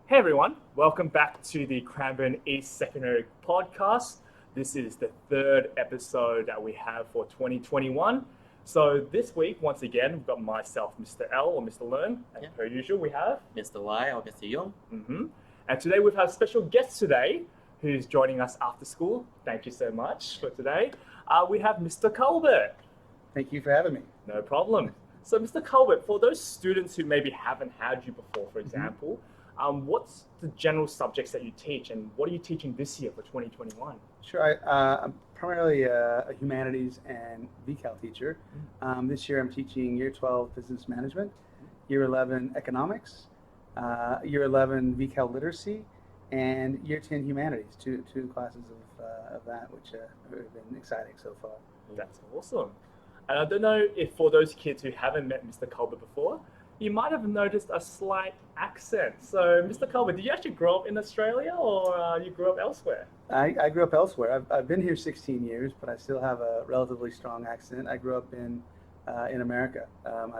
Hey everyone, welcome back to the Cranbourne East Secondary Podcast. This is the third episode that we have for 2021. So this week, once again, we've got myself, Mr. L or Mr. Learn, and Yeah. per usual we have. Mr. Y or Mr. Young. And today we've had a special guest today who's joining us after school. Thank you so much for today. We have Mr. Colbert. Thank you for having me. No problem. So Mr. Colbert, for those students who maybe haven't had you before, for example, what's the general subjects that you teach, and what are you teaching this year for 2021? Sure. I'm primarily a humanities and VCAL teacher. This year I'm teaching Year 12 Business Management, Year 11 Economics, Year 11 VCAL Literacy, and Year 10 Humanities, two classes of that, which have been exciting so far. That's awesome. And I don't know if for those kids who haven't met Mr. Colbert before, you might have noticed a slight accent. So, Mr. Colbert, did you actually grow up in Australia or you grew up elsewhere? I grew up elsewhere. I've been here 16 years, but I still have a relatively strong accent. I grew up in America. I'm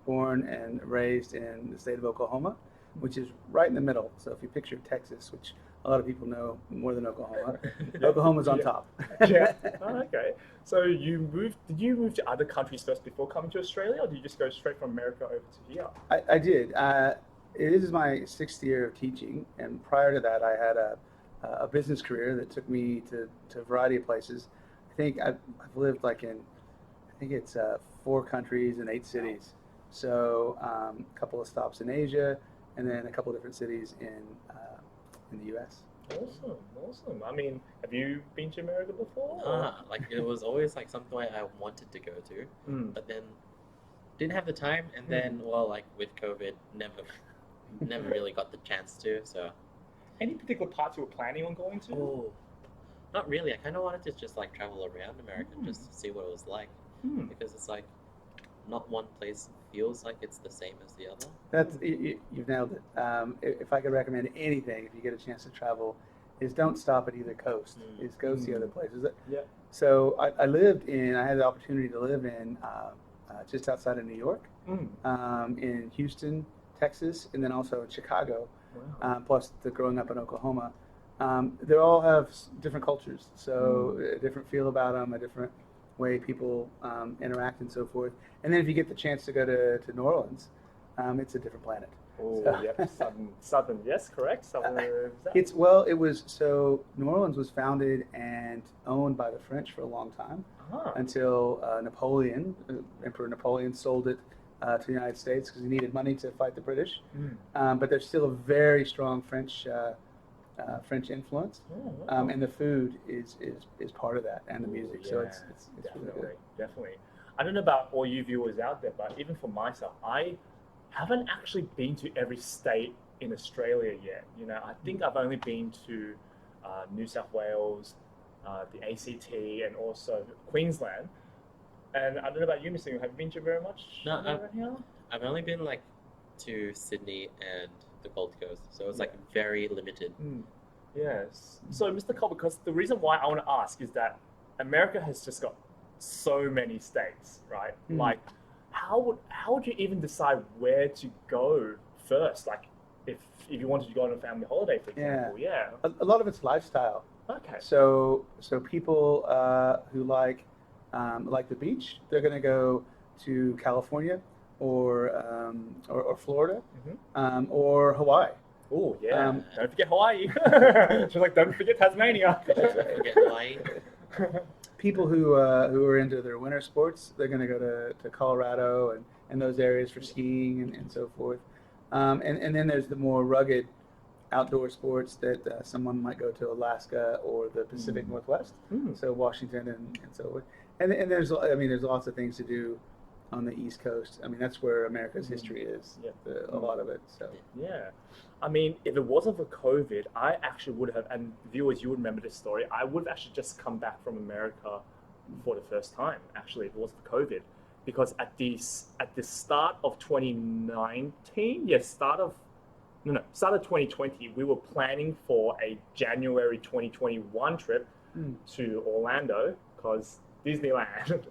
born and raised in the state of Oklahoma, which is right in the middle. So if you picture Texas, which a lot of people know more than Oklahoma, Oklahoma's on top. Yeah. Oh, okay. So did you move to other countries first before coming to Australia, or did you just go straight from America over to here? I did. It is my sixth year of teaching, and prior to that, I had a business career that took me to a variety of places. I think I've lived I think it's 4 countries and 8 cities. So a couple of stops in Asia, and then a couple of different cities in the U.S. Awesome. I mean, have you been to America before? It was always something I wanted to go to, but then didn't have the time, and then with COVID, never really got the chance to. So, Any particular parts you were planning on going to? Not really. I kind of wanted to just travel around America just to see what it was like, because it's not one place feels like it's the same as the other. You've nailed it. If I could recommend anything, if you get a chance to travel, is don't stop at either coast. Is go see other places. Yeah. So I had the opportunity to live in just outside of New York, in Houston, Texas, and then also in Chicago. Wow. Plus growing up in Oklahoma. They all have different cultures, so a different feel about them, a different way people interact and so forth. And then if you get the chance to go to New Orleans, it's a different planet. Oh, So- yep. Southern, yes, correct. Southern. New Orleans was founded and owned by the French for a long time until Emperor Napoleon sold it to the United States because he needed money to fight the British. But there's still a very strong French influence, and the food is part of that, and the music. So it's really good. Definitely. I don't know about all you viewers out there, but even for myself, I haven't actually been to every state in Australia yet. I think I've only been to New South Wales, the ACT, and also Queensland. And I don't know about you, Mr. Have you been to very much? No, around here? I've only been to Sydney and the Gold Coast, so it's very limited. Yes. So, Mr. Colbert, because the reason why I want to ask is that America has just got so many states, right? How would you even decide where to go first? If you wanted to go on a family holiday, for example. Yeah. A lot of it's lifestyle. Okay. So people who like the beach, they're going to go to California or Florida, or Hawaii. Oh yeah. Don't forget Hawaii. She's don't forget Tasmania. Don't forget Hawaii. People who are into their winter sports, they're going to go to Colorado and those areas for skiing and so forth. And then there's the more rugged outdoor sports that someone might go to Alaska or the Pacific Northwest, so Washington and so forth. And there's lots of things to do on the East Coast. I mean, that's where America's history is, a lot of it. So yeah. I mean, if it wasn't for COVID, I actually would have, and viewers, you would remember this story, I would have actually just come back from America for the first time, actually, if it wasn't for COVID. Because at the start of 2019, start of 2020, we were planning for a January 2021 trip to Orlando, because Disneyland.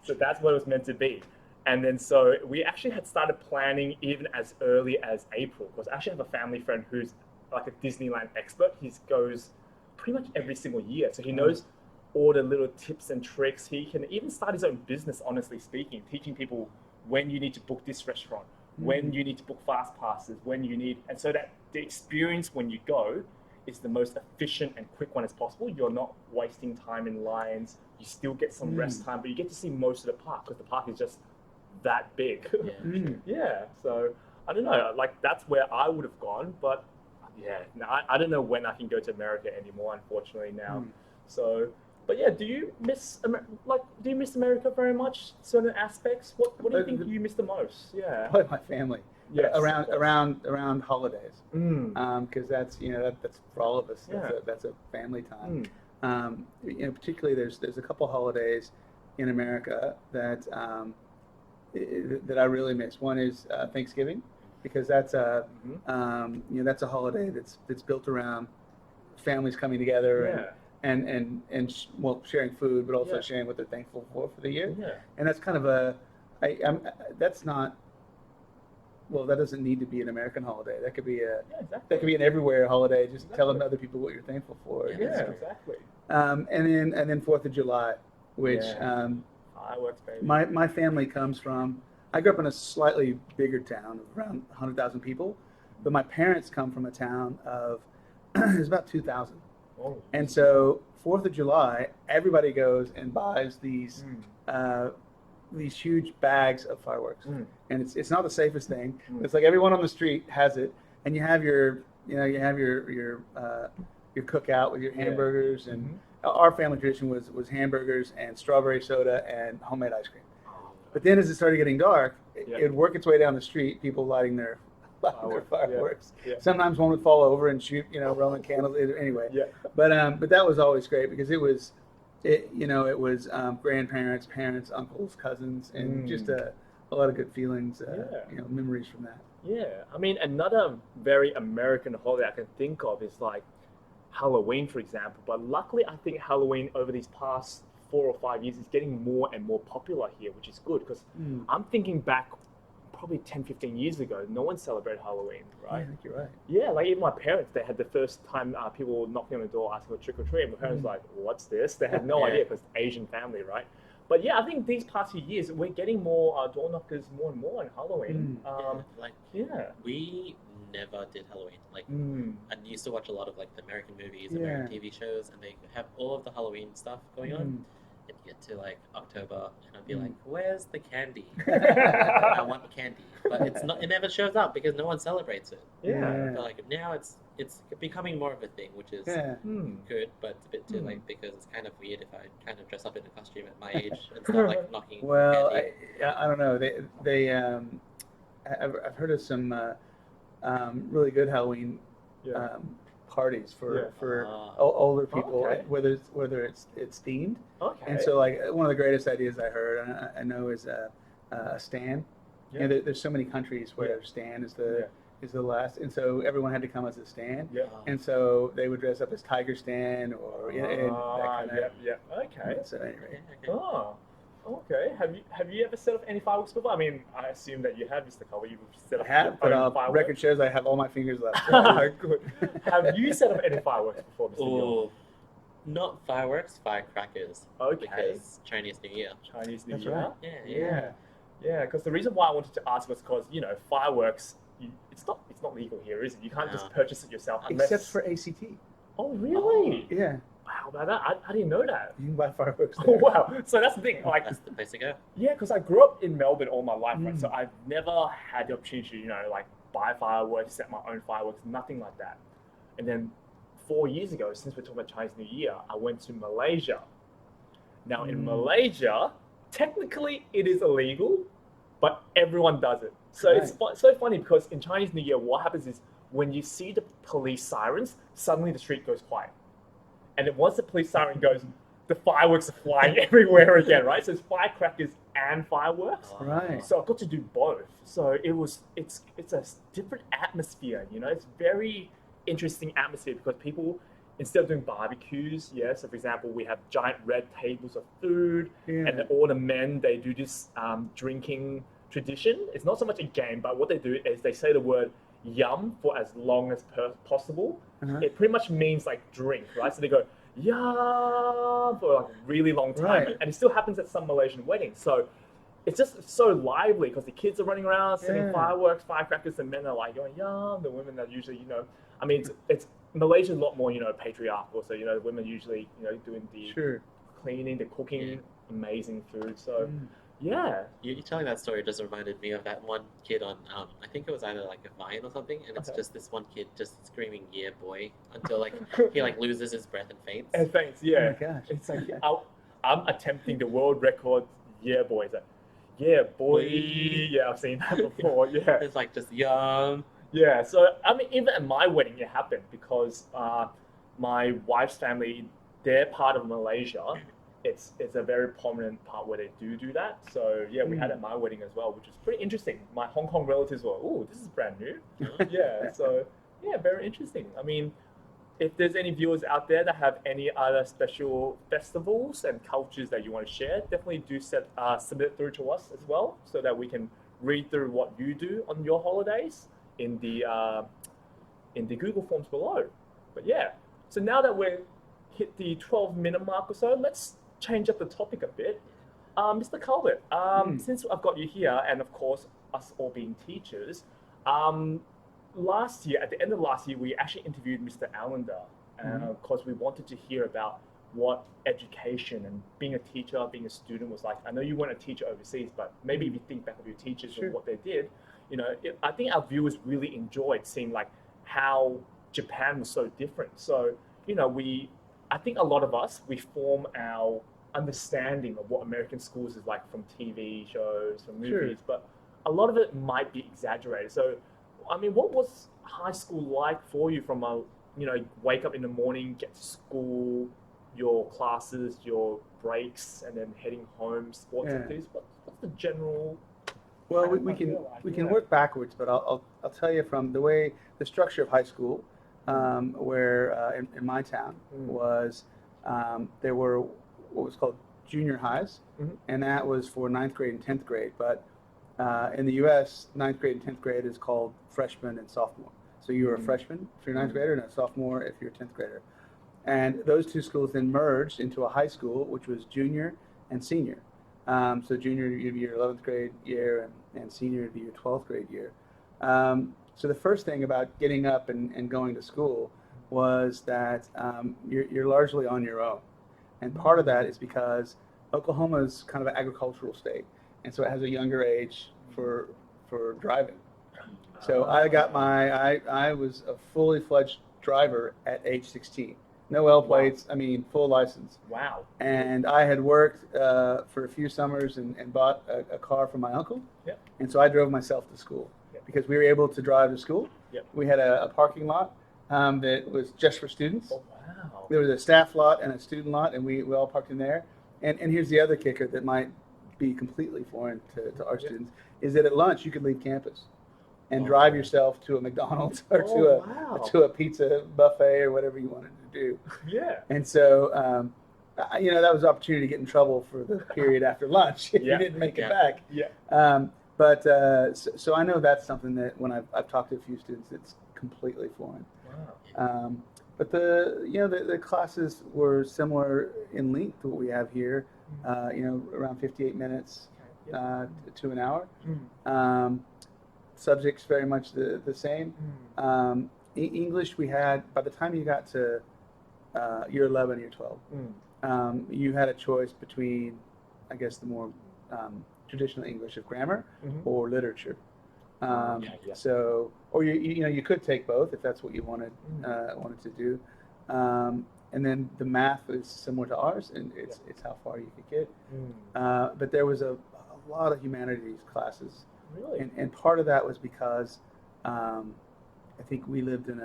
So that's what it was meant to be. And then so we actually had started planning even as early as April, because I actually have a family friend who's like a Disneyland expert. He goes pretty much every single year. So he knows all the little tips and tricks. He can even start his own business, honestly speaking, teaching people when you need to book this restaurant, when you need to book fast passes, when you need, and so that the experience when you go is the most efficient and quick one as possible. You're not wasting time in lines. You still get some rest time, but you get to see most of the park because the park is just that big. Yeah. Yeah. So I don't know. Like that's where I would have gone, but yeah, no, I don't know when I can go to America anymore. Unfortunately now. So, but yeah, do you miss America very much? Certain aspects. What do you think you miss the most? Yeah. Probably my family. Yes. Around holidays. Mm. Because that's that's for all of us. Yeah. That's a family time. Particularly there's a couple holidays in America that that I really miss. One is Thanksgiving, because that's that's a holiday that's built around families coming together and sharing food, but also sharing what they're thankful for the year. Yeah. And that's kind of that's not. Well, that doesn't need to be an American holiday. That could be that could be an everywhere holiday. Just telling other people what you're thankful for. Yeah, exactly. And then 4th of July, which fireworks, baby. my family comes from. I grew up in a slightly bigger town of around 100,000 people, but my parents come from a town of there's about 2,000. Oh. And so 4th of July, everybody goes and buys these huge bags of fireworks, and it's not the safest thing. It's like everyone on the street has it, and you have your cookout with your hamburgers, and our family tradition was hamburgers and strawberry soda and homemade ice cream. But then as it started getting dark, it would work its way down the street, people lighting their fireworks. Yeah. Sometimes one would fall over and shoot, Roman candles. Anyway, but that was always great because it was grandparents, parents, uncles, cousins, and just a lot of good feelings, memories from that. Yeah, I mean, another very American holiday I can think of is like Halloween, for example. But luckily, I think Halloween over these past 4 or 5 years is getting more and more popular here, which is good because I'm thinking back probably 10, 15 years ago, no one celebrated Halloween, right? Yeah, I think you're right. Yeah, like even my parents, they had the first time people knocking on the door asking for trick or treat. My parents were like, what's this? They had no idea because Asian family, right? But yeah, I think these past few years, we're getting more door knockers more and more on Halloween. We never did Halloween. Like, I used to watch a lot of like the American movies, American TV shows, and they have all of the Halloween stuff going on. It'd get to like October, and I'd be like, "Where's the candy? I want candy," but it's not. It never shows up because no one celebrates it. Yeah. But like now, it's becoming more of a thing, which is good, but it's a bit too late because it's kind of weird if I kind of dress up in a costume at my age and start like knocking. Well, candy. I don't know. I've heard of some really good Halloween parties for older people, whether it's themed. Okay. And so like one of the greatest ideas I heard, and I know, is a Stan. Yeah. There's so many countries where Stan is the last, and so everyone had to come as a Stan. Yeah. And so they would dress up as Tiger Stan or that kind of. Okay. So anyway. Oh. Okay. Have you ever set up any fireworks before? I mean, I assume that you have, Mr. Culver. You've set up I have, but fireworks. record shows I have all my fingers left. Good. Have you set up any fireworks before, Mr. Gill? Not fireworks, firecrackers. Okay. Because Chinese New Year. Chinese New That's Year. right. Yeah. Because the reason why I wanted to ask was because fireworks. It's not legal here, is it? You can't just purchase it yourself unless. Except for ACT. Oh really? Yeah. Wow, about that I didn't know that. You can buy fireworks Oh there. wow! So that's the thing. Like, That's the place to go. yeah, because I grew up in Melbourne all my life, right? So I've never had the opportunity to, like buy fireworks, set my own fireworks, nothing like that. And then 4 years ago, since we're talking about Chinese New Year, I went to Malaysia. Now in Malaysia, technically it is illegal, but everyone does it. So it's so funny because in Chinese New Year, what happens is when you see the police sirens, suddenly the street goes quiet. And then once the police siren goes, the fireworks are flying everywhere again, right? So it's firecrackers and fireworks. Right. So I got to do both. So it's a different atmosphere, It's very interesting atmosphere because people instead of doing barbecues, yeah. So for example, we have giant red tables of food, Yeah. and all the men they do this drinking tradition. It's not so much a game, but what they do is they say the word "yum" for as long as possible. Uh-huh. It pretty much means like drink, right? So they go "yum" for like a really long time, Right. and it still happens at some Malaysian weddings. So it's just so lively because the kids are running around setting Yeah. fireworks, firecrackers, and men are like going yum. The women are usually, I mean, it's Malaysia's a lot more, patriarchal. So the women usually, doing the Sure. cleaning, the cooking, Yeah. amazing food. So Mm. yeah, You telling that story just reminded me of that one kid on, I think it was either like a Vine or something, and it's Okay. just this one kid just screaming, "Yeah, boy," until like he like loses his breath and faints. and thanks. Oh Yeah, my gosh. it's like I'm attempting the world record. Yeah, boy. It's like, yeah, boy. Boy. Yeah, I've seen that before. Yeah. It's like just young. Yeah, so I mean, even at my wedding, it happened because my wife's family, they're part of Malaysia. It's a very prominent part where they do that. So yeah, we had it at my wedding as well, which is pretty interesting. My Hong Kong relatives were, "Oh, this is brand new." Yeah, so yeah, very interesting. I mean, if there's any viewers out there that have any other special festivals and cultures that you want to share, definitely do submit it through to us as well, so that we can read through what you do on your holidays in the Google Forms below. But yeah, so now that we've hit the 12-minute mark or so, let's change up the topic a bit. Mr. Calvert, since I've got you here, and of course us all being teachers, last year, at the end of last year, we actually interviewed Mr. Allender because we wanted to hear about what education and being a teacher, being a student was like. I know you weren't a teacher overseas, but maybe if you think back of your teachers Sure. and what they did, I think our viewers really enjoyed seeing like how Japan was so different. So, I think a lot of us, we form our understanding of what American schools is like from TV shows, from movies, but a lot of it might be exaggerated. So, I mean, what was high school like for you from wake up in the morning, get to school, your classes, your breaks, and then heading home, sports activities? What's the general... Well, we can work backwards, but I'll tell you from the structure of high school, where in my town was there were what was called junior highs, and that was for 9th grade and 10th grade. But in the U.S., 9th grade and 10th grade is called freshman and sophomore. So you were a freshman if you're a 9th grader and a sophomore if you're a 10th grader. And those two schools then merged into a high school, which was junior and senior. So junior would be your 11th grade year, and senior would be your 12th grade year. So the first thing about getting up and going to school was that you're largely on your own. And part of that is because Oklahoma is kind of an agricultural state, and so it has a younger age for driving. So I was a fully fledged driver at age 16. No L plates, I mean full license. Wow. And I had worked for a few summers and bought a car from my uncle. Yep. And so I drove myself to school because we were able to drive to school. Yep. We had a parking lot that was just for students. Oh, wow. There was a staff lot and a student lot, and we all parked in there. And here's the other kicker that might be completely foreign to our students, is that at lunch you could leave campus and drive yourself to a McDonald's or to a pizza buffet or whatever you wanted to do. Yeah. And so, that was an opportunity to get in trouble for the period after lunch if you didn't make it back. Yeah. So I know that's something that when I've talked to a few students, it's completely foreign. Wow. But the classes were similar in length to what we have here, around 58 minutes to an hour. Subjects very much the same. English we had, by the time you got to year 11, year 12, you had a choice between, I guess, the more traditional English of grammar or literature. So, or you could take both if that's what you wanted to do. And then the math is similar to ours, and it's how far you could get. But there was a lot of humanities classes. Really? And part of that was because I think we lived in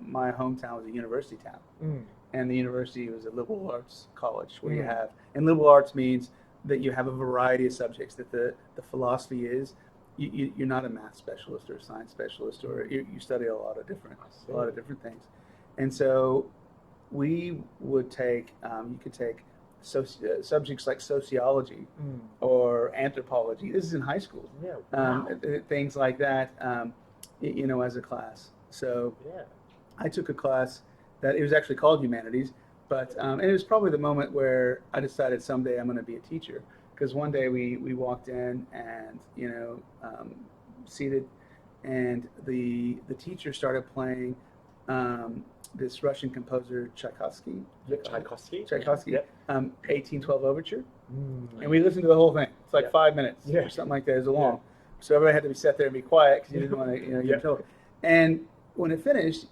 my hometown was a university town. And the university was a liberal arts college where you have, and liberal arts means that you have a variety of subjects, that the philosophy is you're not a math specialist or a science specialist, or you study a lot of different things. And so we would take, you could take subjects like sociology or anthropology. This is in high school. Yeah. Wow. Things like that, as a class. So Yeah. I took a class that it was actually called humanities, but and it was probably the moment where I decided someday I'm going to be a teacher. Because one day we walked in and seated, and the teacher started playing this Russian composer Tchaikovsky. Tchaikovsky. Yep. 1812 Overture, Mm. and we listened to the whole thing. It's like 5 minutes Yeah. or something like that. It was long, so everybody had to be sat there and be quiet because you didn't want to, get in trouble. And when it finished,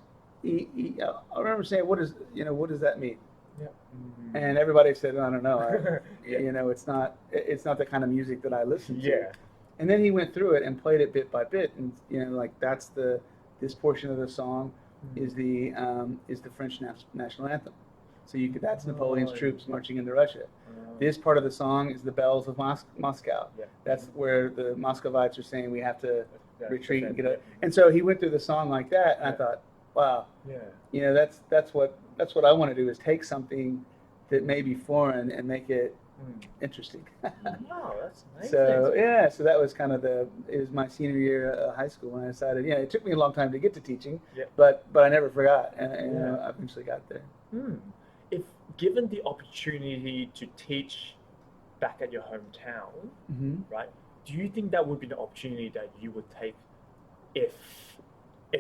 I remember saying, "What does that mean?" Yeah. And everybody said, "I don't know. Yeah. It's not the kind of music that I listen to." Yeah. And then he went through it and played it bit by bit, and that's this portion of the song is the French national anthem. So that's Napoleon's troops marching into Russia. This part of the song is the bells of Moscow. Yeah. That's where the Muscovites are saying we have to retreat and get up. And so he went through the song like that, and I thought, wow, that's what I want to do, is take something that may be foreign and make it interesting. Wow, that's amazing. So that was it was my senior year of high school when I decided. It took me a long time to get to teaching, but I never forgot, and I eventually got there. If given the opportunity to teach back at your hometown, right? Do you think that would be the opportunity that you would take if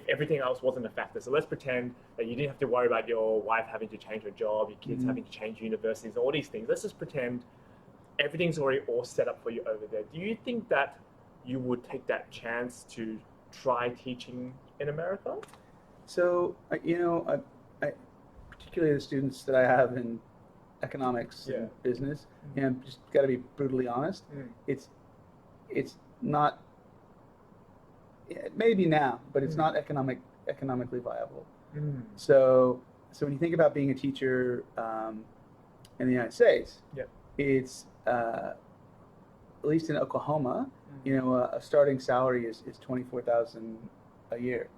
everything else wasn't a factor? So let's pretend that you didn't have to worry about your wife having to change her job, your kids having to change universities, all these things. Let's just pretend everything's already all set up for you over there. Do you think that you would take that chance to try teaching in America? So, I particularly the students that I have in economics and business, just got to be brutally honest. It's not. Maybe now, but it's not economically viable. So when you think about being a teacher in the United States, it's at least in Oklahoma, a starting salary is $24,000 a year.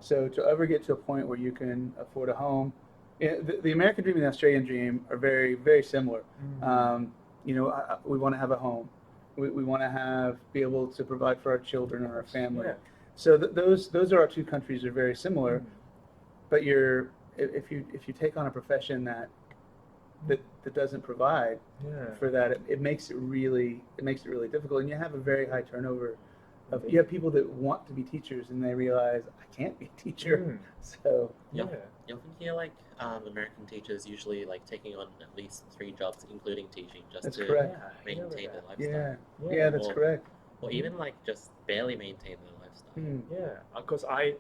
So to ever get to a point where you can afford a home, the American dream and the Australian dream are very, very similar. We want to have a home. We want to be able to provide for our children or our family. Yeah. So those are our two countries that are very similar. But if you take on a profession that doesn't provide for that, it makes it really difficult, and you have a very high turnover. You have people that want to be teachers and they realize I can't be a teacher. So you often hear American teachers usually taking on at least 3 jobs, including teaching, just to maintain their lifestyle. Yeah, that's correct. Or even just barely maintain their lifestyle. Yeah, because I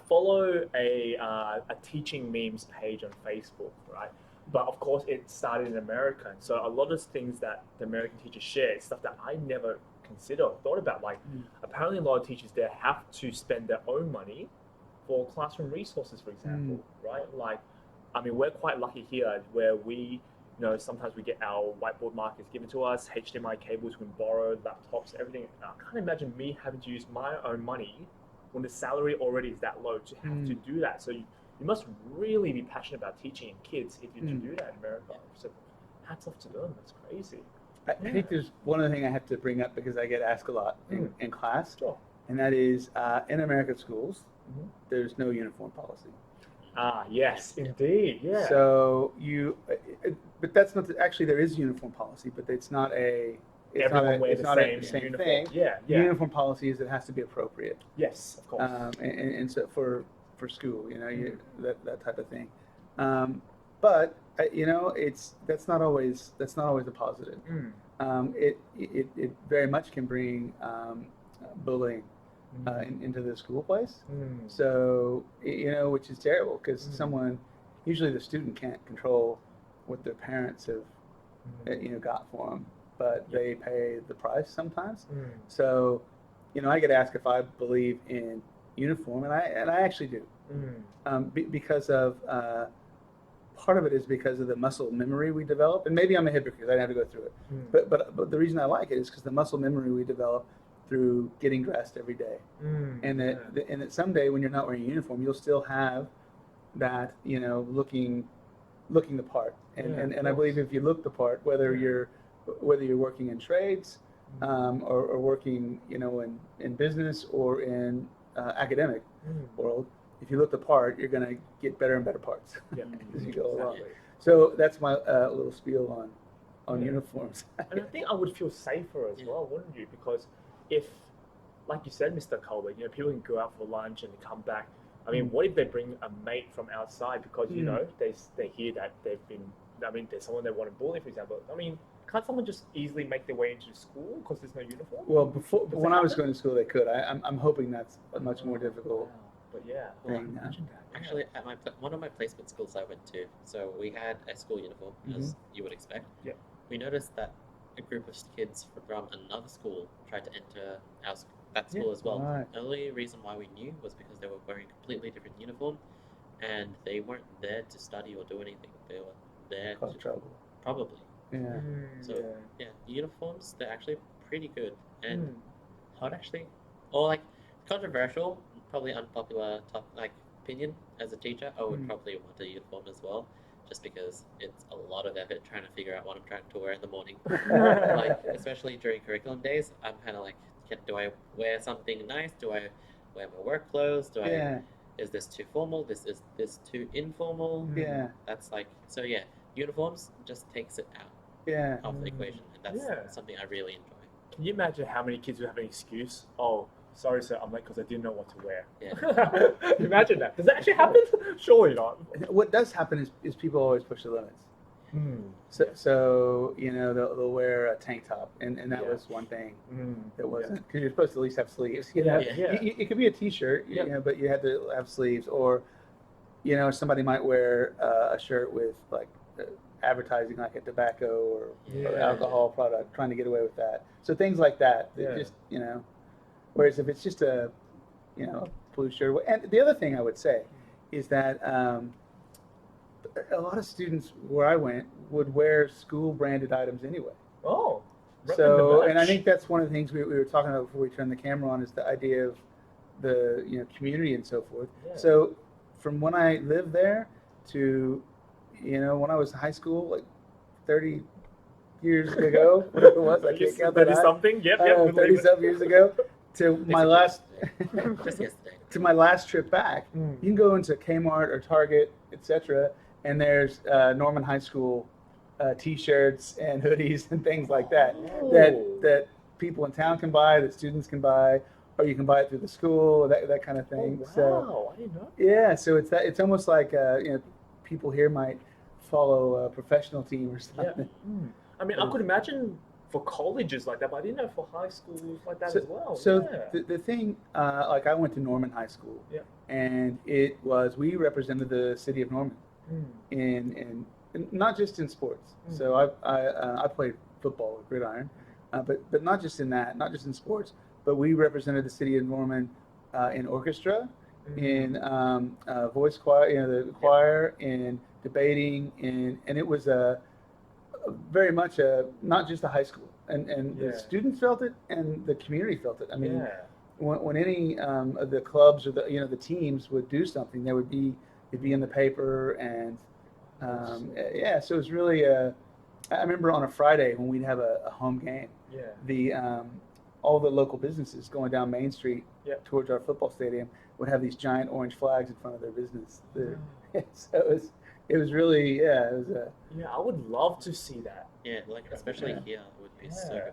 follow a teaching memes page on Facebook, right? But of course, it started in America, and so a lot of things that the American teachers share is stuff that I never considered or thought about. Apparently a lot of teachers there have to spend their own money for classroom resources, for example, right? We're quite lucky here where we, sometimes we get our whiteboard markers given to us, HDMI cables, we can borrow laptops, everything. I can't imagine me having to use my own money when the salary already is that low to have to do that. So you must really be passionate about teaching kids if you do that in America. So hats off to them. That's crazy. I think there's one other thing I have to bring up because I get asked a lot in class, and that is in American schools, there's no uniform policy. Yes, indeed, yeah. So but that's not actually there is uniform policy, but it's not a. Everyone wears the same uniform. Thing. Yeah. The uniform policy is it has to be appropriate. Yes, of course. And so for school, that type of thing. But that's not always a positive. It very much can bring bullying into the school place. So which is terrible because usually the student can't control what their parents have got for them, but they pay the price sometimes. So I get asked if I believe in uniform, and I actually do, because of part of it is because of the muscle memory we develop, and maybe I'm a hypocrite because I didn't have to go through it, but the reason I like it is because the muscle memory we develop through getting dressed every day, and that someday when you're not wearing a uniform, you'll still have that looking looking the part, and I believe if you look the part, whether you're working in trades, or working, in business or in academic world, if you look the part, you're going to get better and better parts as you go along. So that's my little spiel on uniforms. And I think I would feel safer as well, wouldn't you? Because if, like you said, Mr. Colbert, people can go out for lunch and come back. I mean, what if they bring a mate from outside because, they hear that there's someone they want to bully, for example. I mean, can't someone just easily make their way into school because there's no uniform? Well, when I was going to school, they could. I'm hoping that's a much more difficult. Wow. But yeah, imagine that. Actually, at one of my placement schools I went to, so we had a school uniform, as you would expect. Yeah. We noticed that a group of kids from another school tried to enter that school as well. Right. The only reason why we knew was because they were wearing a completely different uniform, and they weren't there to study or do anything. They were there cause trouble. Probably. Yeah. So uniforms, they're actually pretty good, and I'd actually, or like controversial, probably unpopular opinion as a teacher, I would probably want a uniform as well, just because it's a lot of effort trying to figure out what I'm trying to wear in the morning. Like, especially during curriculum days, I'm kind of like, do I wear something nice? Do I wear my work clothes? Is this too formal? Is this too informal? Yeah. That's like, so yeah, uniforms just takes it out of the equation, and that's something I really enjoy. Can you imagine how many kids would have an excuse? Oh, sorry, sir, I'm late because I didn't know what to wear. Yeah. Imagine that. Does that actually happen? Surely not. What does happen is people always push the limits. So they'll wear a tank top, and that was one thing that wasn't, because you're supposed to at least have sleeves. It could be a t-shirt, but you had to have sleeves, or somebody might wear a shirt with like advertising like a tobacco or alcohol product, trying to get away with that. So things like that, just whereas if it's just a blue shirt. And the other thing I would say is that a lot of students where I went would wear school branded items anyway. Oh. So, and I think that's one of the things we were talking about before we turned the camera on, is the idea of the community and so forth. Yeah. So from when I lived there to when I was in high school, like 30 years ago, whatever it was, I can't count that out. 30-some years ago, to my last just yesterday. To my last trip back, you can go into Kmart or Target, etc., and there's Norman High School T-shirts and hoodies and things like that that people in town can buy, that students can buy, or you can buy it through the school, that kind of thing. Oh, wow. So, I didn't know. Yeah, so it's almost like people here might follow a professional team or something. Yeah. I mean, I could imagine for colleges like that, but I didn't know for high schools like that as well. So the thing, like I went to Norman High School, and we represented the city of Norman in not just in sports. So I played football with Gridiron, but not just in that, not just in sports, but we represented the city of Norman in orchestra, in voice choir, the choir, in debating, and it was very much not just a high school, and the students felt it and the community felt it. I mean, when any of the clubs or the teams would do something, it'd be in the paper, and so it was really I remember on a Friday when we'd have a home game, all the local businesses going down Main Street towards our football stadium would have these giant orange flags in front of their business. So it was really, it was I would love to see that. Yeah, like especially here, it would be so good.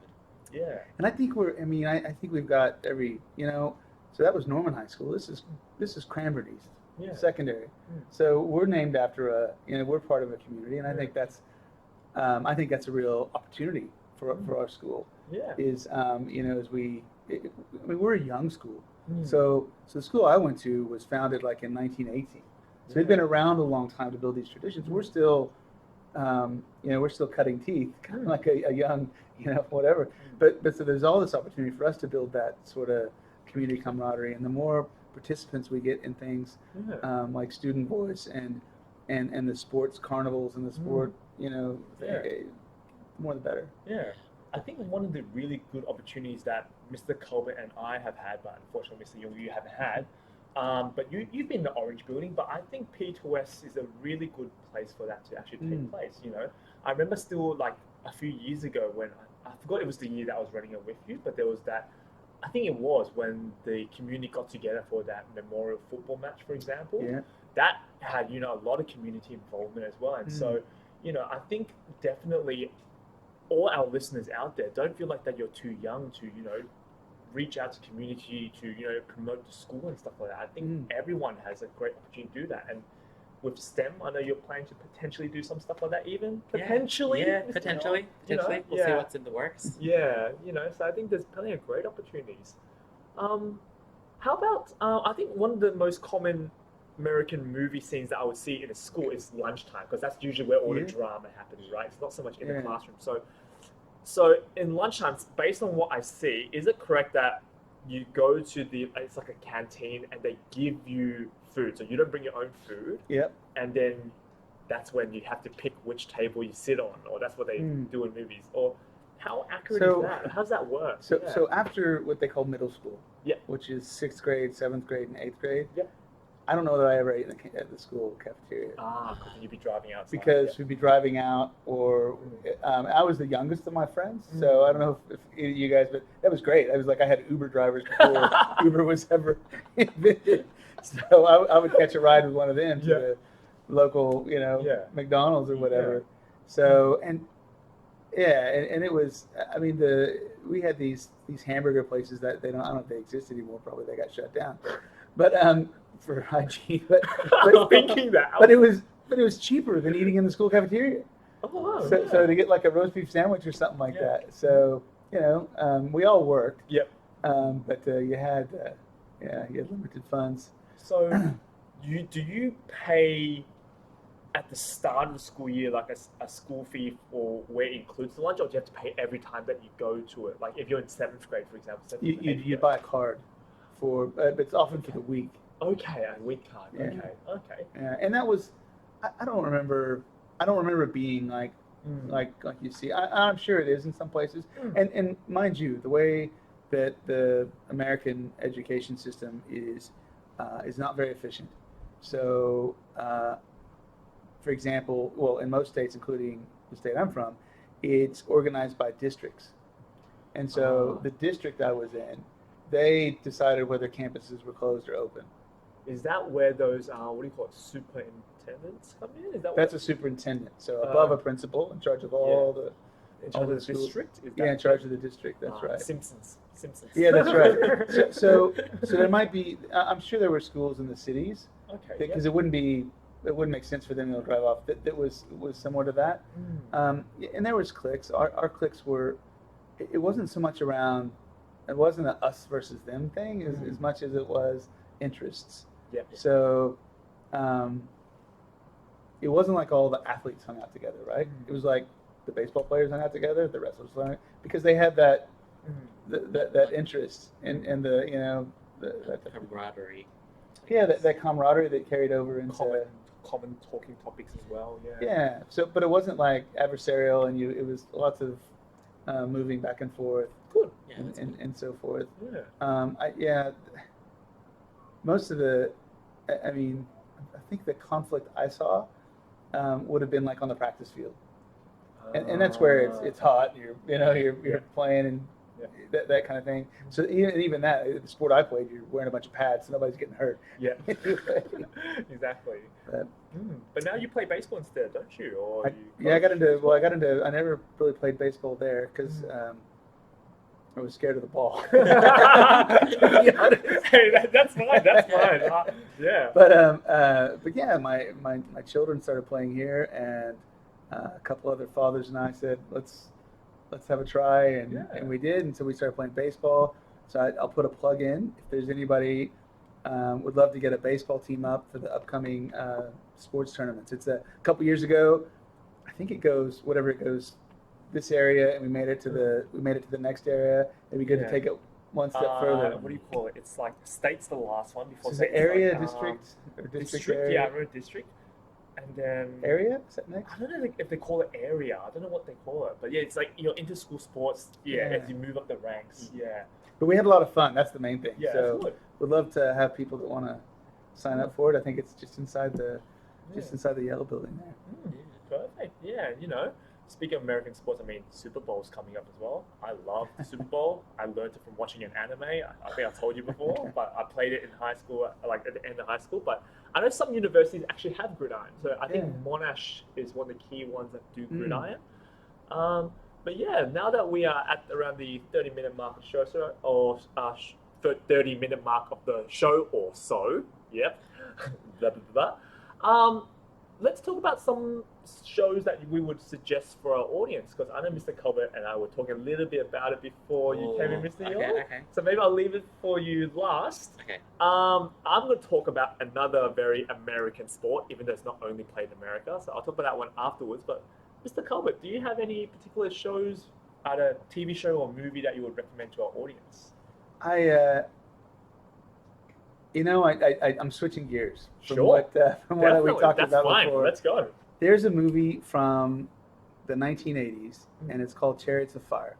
Yeah. And I think I think we've got every, so that was Norman High School. This is Cranbrook East, secondary. So we're named after we're part of a community, and I think that's a real opportunity for our school. Yeah. Is as we're a young school. So the school I went to was founded like in 1918. So we've been around a long time to build these traditions. We're still, we're still cutting teeth, kind of like a young, whatever. But so there's all this opportunity for us to build that sort of community camaraderie, and the more participants we get in things like student voice and the sports carnivals and the sport, the more the better. Yeah. I think one of the really good opportunities that Mr. Colbert and I have had, but unfortunately Mr. Young, you haven't had, But you've been in the Orange Building, but I think P2S is a really good place for that to actually take place. You know, I remember still like a few years ago when I forgot it was the year that I was running it with you, but there was that. I think it was when the community got together for that memorial football match, for example. Yeah. That had a lot of community involvement as well, and so I think definitely all our listeners out there, don't feel like that you're too young to reach out to community to promote the school and stuff like that. I think everyone has a great opportunity to do that, and with STEM, I know you're planning to potentially do some stuff like that, even potentially. Yeah, potentially. We'll see what's in the works. Yeah, so I think there's plenty of great opportunities. How about I think one of the most common American movie scenes that I would see in a school is lunchtime, because that's usually where all the drama happens, right? It's not so much in the classroom. So in lunchtimes, based on what I see, is it correct that you go to it's like a canteen and they give you food, so you don't bring your own food? Yep. And then that's when you have to pick which table you sit on, or that's what they do in movies? Or how accurate is that? How does that work? So after what they call middle school, which is 6th grade, 7th grade, and 8th grade, I don't know that I ever ate at the school cafeteria. Because you'd be driving outside. Because we'd be driving out, or I was the youngest of my friends, so I don't know if you guys, but that was great. I was like, I had Uber drivers before Uber was ever invented. So I would catch a ride with one of them to the local, McDonald's or whatever. Yeah. So, and it was, I mean, we had these hamburger places that I don't know if they exist anymore. Probably they got shut down. But for hygiene, but thinking that. But it was cheaper than eating in the school cafeteria. Oh wow! So to get like a roast beef sandwich or something like that. So we all worked. Yep. But you had limited funds. So, do you pay at the start of the school year like a school fee for where it includes the lunch, or do you have to pay every time that you go to it? Like if you're in 7th grade, for example. You buy a card for, but it's often for the week. Okay, a week card. Yeah. Okay. Yeah, and that was, I don't remember being like you see. I'm sure it is in some places, and mind you, the way that the American education system is not very efficient. So, for example, in most states, including the state I'm from, it's organized by districts, and so the district I was in, they decided whether campuses were closed or open. Is that where those what do you call it, superintendents come in? That's a superintendent, so above a principal, in charge of all the. In charge of the district? In charge of the district. That's right. Simpsons. Yeah, that's right. So there might be. I'm sure there were schools in the cities. Okay. Because it wouldn't make sense for them to drive off. That was similar to that. And there was cliques. Our cliques were. It wasn't so much around. It wasn't an us versus them thing as much as it was interests. Yeah. So, it wasn't like all the athletes hung out together, right? It was like the baseball players hung out together, the wrestlers hung out, because they had that that interest and the that camaraderie. Yeah, that camaraderie that carried over into common talking topics as well. Yeah. Yeah. So, but it wasn't like adversarial, and it was lots of moving back and forth. Good. Yeah, and so forth. Yeah. Most of I think the conflict I saw would have been like on the practice field, and that's where it's hot. You're playing and that kind of thing. So even that, the sport I played, you're wearing a bunch of pads, so nobody's getting hurt. Yeah. Exactly. But now you play baseball instead, don't you? Or I got into. I never really played baseball there because. I was scared of the ball. Hey, that's fine. Yeah. But yeah, my children started playing here, and a couple other fathers and I said, let's have a try, and we did, and so we started playing baseball. So I'll put a plug in if there's anybody would love to get a baseball team up for the upcoming sports tournaments. It's a couple years ago. I think it goes this area, and we made it to the next area. It'd be good to take it one step further. What do you call it? It's like state's the last one before. So the area, district, or district area? Yeah, I wrote district, and then area. Is that next? I don't know if they call it area. I don't know what they call it, but yeah, it's like inter-school sports. Yeah, as you move up the ranks. Yeah. But we had a lot of fun. That's the main thing. Yeah, so good. we'd love to have people that want to sign up for it. I think it's just inside the yellow building there. Perfect. Yeah, speaking of American sports, I mean, Super Bowl's coming up as well. I love the Super Bowl. I learned it from watching an anime. I think I told you before, but I played it in high school, like at the end of high school. But I know some universities actually have gridiron. So I think Monash is one of the key ones that do gridiron. But yeah, now that we are at around the 30-minute mark of the show, or 30-minute mark of the show or so, yep, blah, blah, blah. Let's talk about some shows that we would suggest for our audience, because I know Mr. Colbert and I were talking a little bit about it before you came in, Mr. Yule. Okay. So maybe I'll leave it for you last. Okay. I'm going to talk about another very American sport, even though it's not only played in America. So I'll talk about that one afterwards. But Mr. Colbert, do you have any particular shows, either TV show or movie, that you would recommend to our audience? I'm switching gears from Sure. what we talked That's about fine. before. Let's go. There's a movie from the 1980s, and it's called Chariots of Fire.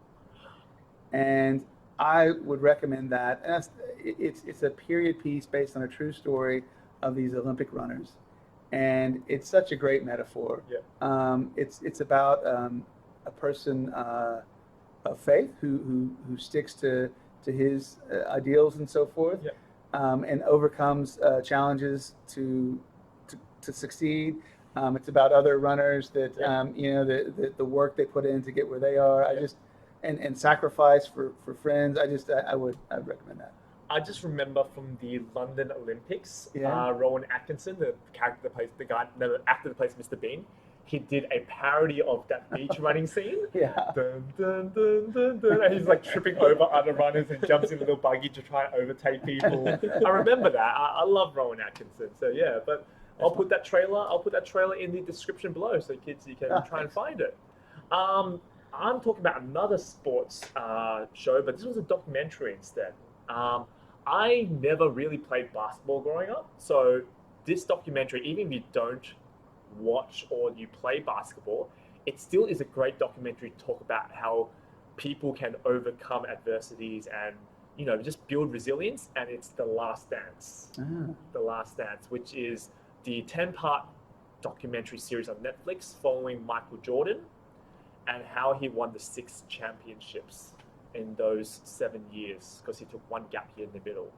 And I would recommend that. And it's a period piece based on a true story of these Olympic runners, and it's such a great metaphor. Yeah. It's about a person of faith who sticks to his ideals and so forth. Yeah. And overcomes challenges to succeed. It's about other runners that the work they put in to get where they are. And sacrifice for friends. I'd recommend that. I just remember from the London Olympics, Yeah. Rowan Atkinson, the actor that plays Mr. Bean, he did a parody of that beach running scene. Yeah. Dun, dun, dun, dun, dun, and he's like tripping over other runners and jumps in a little buggy to try and overtake people. I remember that. I love Rowan Atkinson. So yeah, but I'll put that trailer in the description below, so kids, you can try and find it. I'm talking about another sports show, but this was a documentary instead. I never really played basketball growing up, so this documentary, even if you don't watch or you play basketball, it still is a great documentary to talk about how people can overcome adversities and just build resilience. And it's The Last Dance. The Last Dance, which is the 10-part documentary series on Netflix following Michael Jordan and how he won the 6 championships in those 7 years, because he took one gap year in the middle.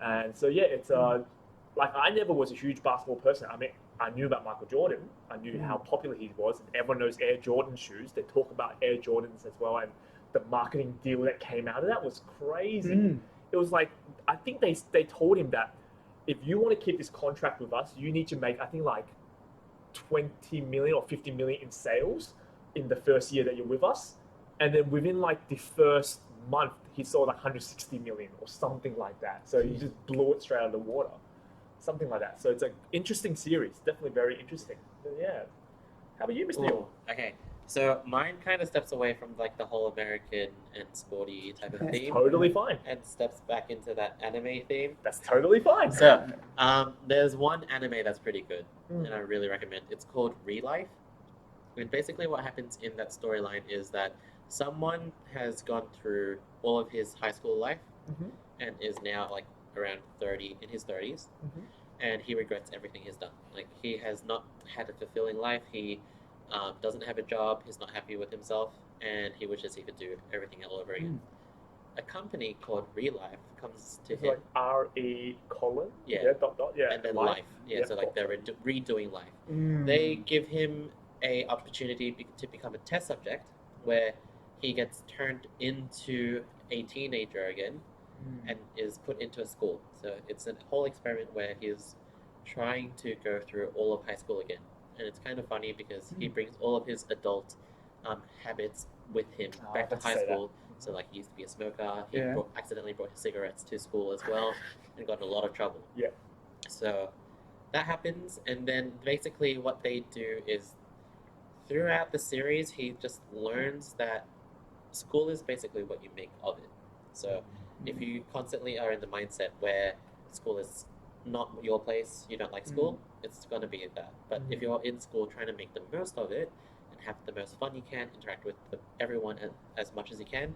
And so yeah, it's like, I never was a huge basketball person. I mean, I knew about Michael Jordan. I knew how popular he was, and everyone knows Air Jordan shoes. They talk about Air Jordans as well, and the marketing deal that came out of that was crazy. It was like, I think they told him that if you want to keep this contract with us, you need to make, I think, like 20 million or 50 million in sales in the first year that you're with us. And then within like the first month, he sold like 160 million or something like that. So he just blew it straight out of the water. Something like that. So it's an interesting series. Definitely very interesting. But yeah. How about you, Mr. Yule? Okay. So mine kind of steps away from like the whole American and sporty type of theme. Totally fine. And steps back into that anime theme. That's totally fine. So there's one anime that's pretty good, and I really recommend. It's called Relife. And basically what happens in that storyline is that someone has gone through all of his high school life and is now like around 30, in his 30s, and he regrets everything he's done. Like, he has not had a fulfilling life. He doesn't have a job. He's not happy with himself, and he wishes he could do everything all over again. A company called Relife comes to him. Like R-E colon? Yeah. Dot, yeah. And then life. Yeah, so like they're redoing life. They give him a opportunity to become a test subject where he gets turned into a teenager again and is put into a school. So it's a whole experiment where he's trying to go through all of high school again. And it's kind of funny because he brings all of his adult habits with him back to high school. So like, he used to be a smoker. He accidentally brought his cigarettes to school as well and got in a lot of trouble. Yeah. So that happens, and then basically what they do is throughout the series, he just learns that school is basically what you make of it. So if you constantly are in the mindset where school is not your place, you don't like school, it's going to be that. But if you're in school trying to make the most of it and have the most fun you can, interact with everyone as much as you can,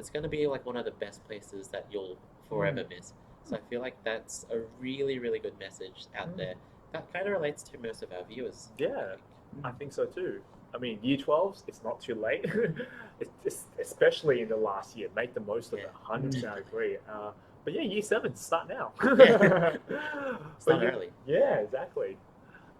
it's going to be like one of the best places that you'll forever miss. So I feel like that's a really, really good message out there that kind of relates to most of our viewers. Yeah, I think so too. I mean, year 12s, it's not too late. It's especially in the last year. Make the most of it. 100% agree. But yeah, year 7, start now. Start early. Yeah, exactly.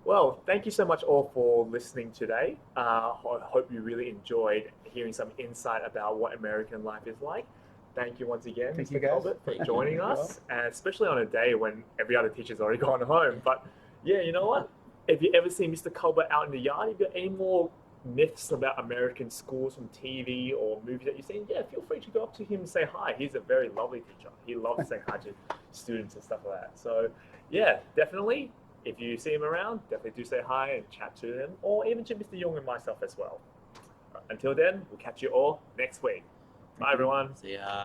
Well, thank you so much all for listening today. I hope you really enjoyed hearing some insight about what American life is like. Thank you once again, Thank Mr. you, guys. Colbert, for joining You're us, and especially on a day when every other teacher's already gone home. But yeah, you know what? If you ever see Mr. Colbert out in the yard, if you've got any more myths about American schools from TV or movies that you've seen, yeah, feel free to go up to him and say hi. He's a very lovely teacher. He loves saying hi to students and stuff like that. So yeah, definitely. If you see him around, definitely do say hi and chat to him, or even to Mr. Young and myself as well. Until then, we'll catch you all next week. Bye, everyone. See ya.